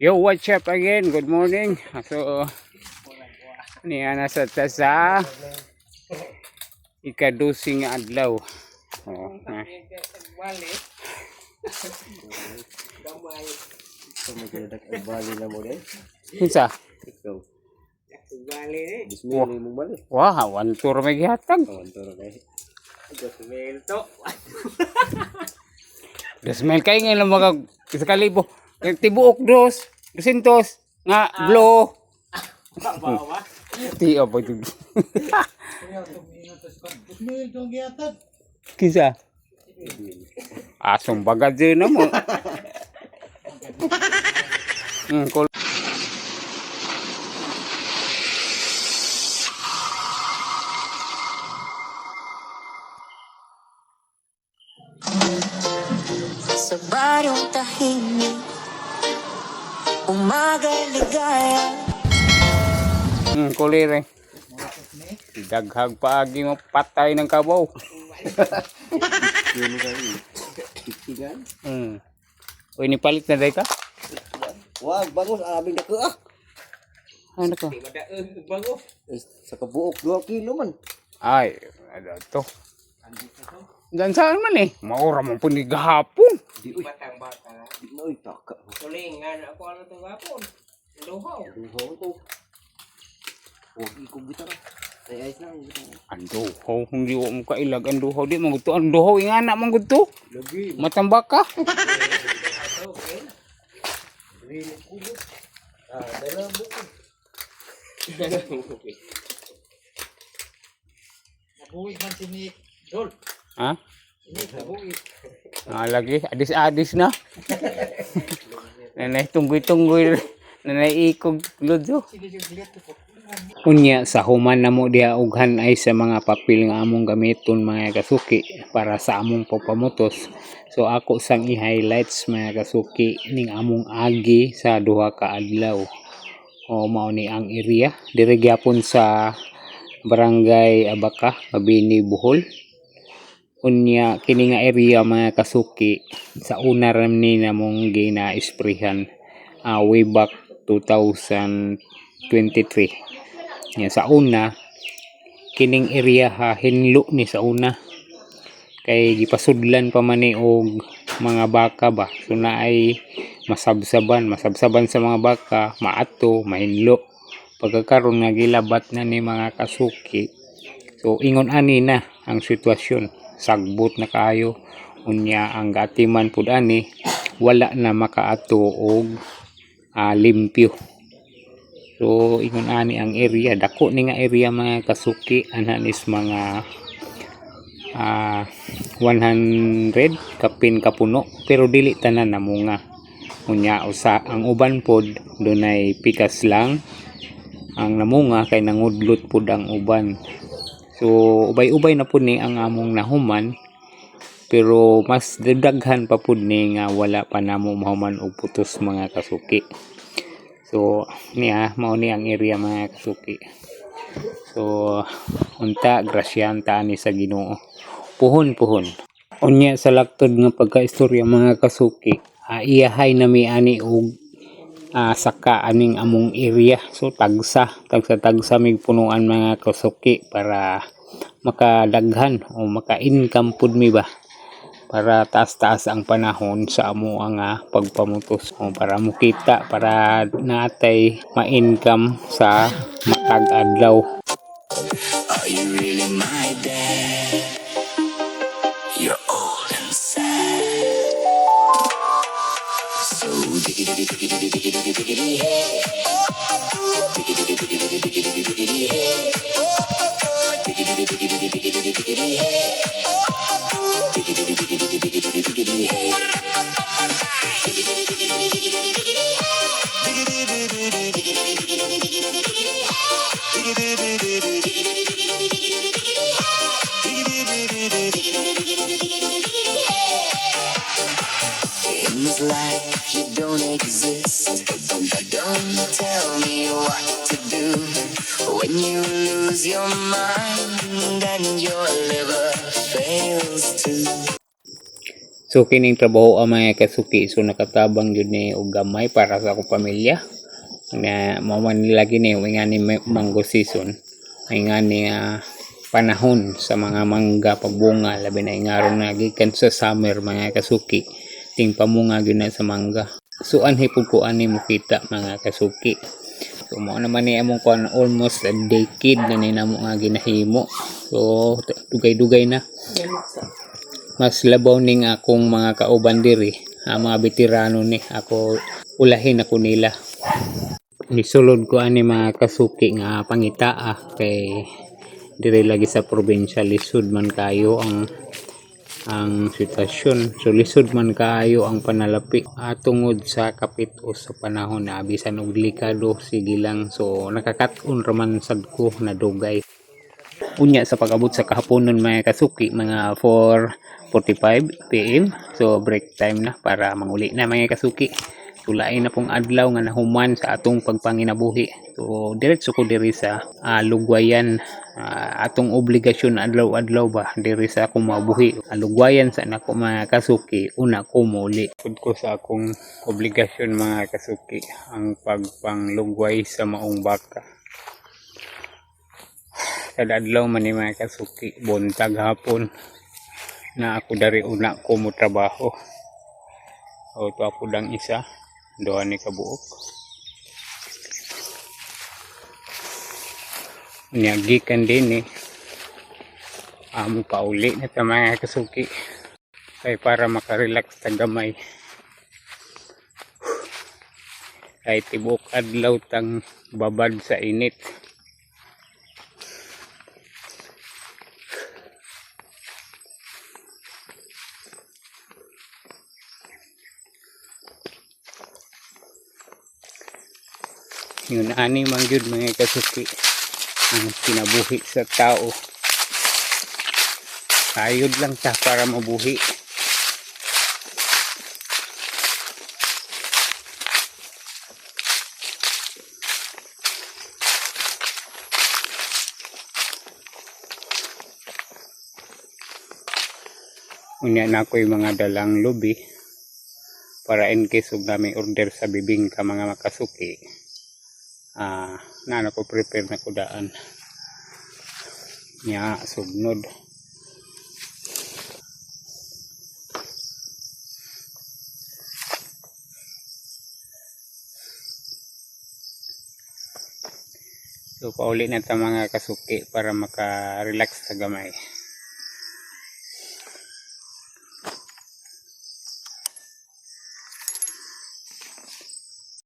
Yo, what's up again? Good morning. So, niya nasa tasa ikadusing adlaw. Oh, Kinsa? Wah, one tour may gihatag. Desmel kay nga mga isa kalibo. Tibuok dos, 200 nga blow. Ti apa itu? Kinsa? Asong bagad din na mo. Sa baryong tahimik, umaga ligaya. Kulire. Daghag paagi mo patay ng kabaw. Uy, ni palit na day ka? Wag, bangus abing dako ah. Ano ko? Sa kabuok 2 kilo man. Ay, ano to? Dan saan man eh? Maura mo po ni gahapon. Batang-bata. Di na oy taka. Tulingan ako ano to gapon. Luhaw. Duhaw to. Wag ikog gitara. Ay lang gitara. Anduhaw, hindi mo kailag anduhaw. Di mo gusto anduhaw, ingana mo gusto. Lagi. Matambak ka. Dalam buko. Nabuhig man si Nick. Dol. Ha? Nick, nabuhig. Lagi, adis-adis na. Nanay tunggoy-tunggoy. Nanay ikog lodo. Unya sa human na mo diya ughan ay sa mga papel nga among gamiton mga kasuki para sa among pagpamutos. So ako sang i-highlights mga kasuki ning among agi sa duha ka adlaw. O mao ni ang area diri gyapon sa Barangay Abaka, Mabini, Bohol. Unya kini nga area mga kasuki sa una ram ni namong gina-isprehan way back 2023. Nya sa una kining area ha hinlo ni sa una kay gipasudlan pa man ni og mga baka ba, so naay masabsaban sa mga baka, maato, mahinlo. Pagkakaroon nga gilabat na ni mga kasuki, so ingon ani na ang sitwasyon, sagbot na kayo. Unya ang gatiman pud ani wala na makaato og limpyo. So ingon ani ang area, dako ni nga area mga kasuki, ananis mga 100 kapin kapuno, pero dili tanan namunga. Unya usa ang uban pod dunay pikas lang ang namunga kay nangudlot pod ang uban. So ubay-ubay na pud ni ang among nahuman, pero mas daghan pa pud ni nga wala pa namo mahuman og putos mga kasuki. So niya mao ni ang area mga kasuki. So unta grasyan ta ni sa Ginoo. Puhon. Unya sa laktod nga pagkaistorya mga kasuki, iyahay nami ani og saka aning among area. So tagsa mig punuan mga kasuki para makadaghan o maka-income pud mi ba, para taas-taas ang panahon sa amo ang pagpamutos o para mukita, para natay ma-income sa matag adlaw. Are you really my dad? You're old and sad. So diggity hey. Diggity hey. Diggity hey. In this life you don't exist. Don't tell me what to do when you lose your mind and your liver fails to. So kining trabaho ang mga kasuki, so nakatabang yun ni og gamay para sa akong pamilya. Na maman nila gini nga ni mango season. Ay nga ni panahon sa mga mangga pagbunga, labi na ingaron na gikan sa summer mga kasuki. Ting pamunga gyud na sa mangga. So anhi pud ko ani mo kita mga kasuki. So mo naman ni among kon almost a decade na ni namo nga ginahimo. So dugay-dugay na. Mas labaw ning akong mga kauban diri, ang mga veterano ni ako, ulahin ako nila. Nisulod ko ani mga kasuki nga pangitaa kay diri lagi sa probinsya lisod man kayo ang sitwasyon. So lisod man kaayo ang panalapi tungod sa kapit o sa panahon na bisan og delikado, sige lang. So nakakaton raman sad ko na dugay. Unya sa pag-abot sa kahaponon mga kasuki, mga 4:45 PM. So break time na para manguli na mga kasuki. Tulain na pong adlaw nga nahuman sa atong pagpanginabuhi. So diretso ko diri sa lugwayan, atong obligasyon adlaw-adlaw ba diri sa akong mabuhi. Lugwayan sa nako mga kasuki, una ko muli pud ko sa akong obligasyon mga kasuki, ang pagpanglugway sa maong baka. Kada adlaw man ni mga kasuki, buntag hapon na ako dari una ko mo trabaho. O to ako dang isa, doa ni kabuok. Niyagikan din pauli na ta mga kasuki kay para makarelax ta gamay. Kay tibok adlaw tang babad sa init. Yun ani man gyud mga kasuki ang kinabuhi sa tao. Ayod lang ta para mabuhi. Unya na ako'y mga dalang lubi para in case ug may order sa bibingka mga makasuki. Na ko prepare na kudaan nya sugnod. So pauli na ta mga kasuki para maka-relax sa gamay.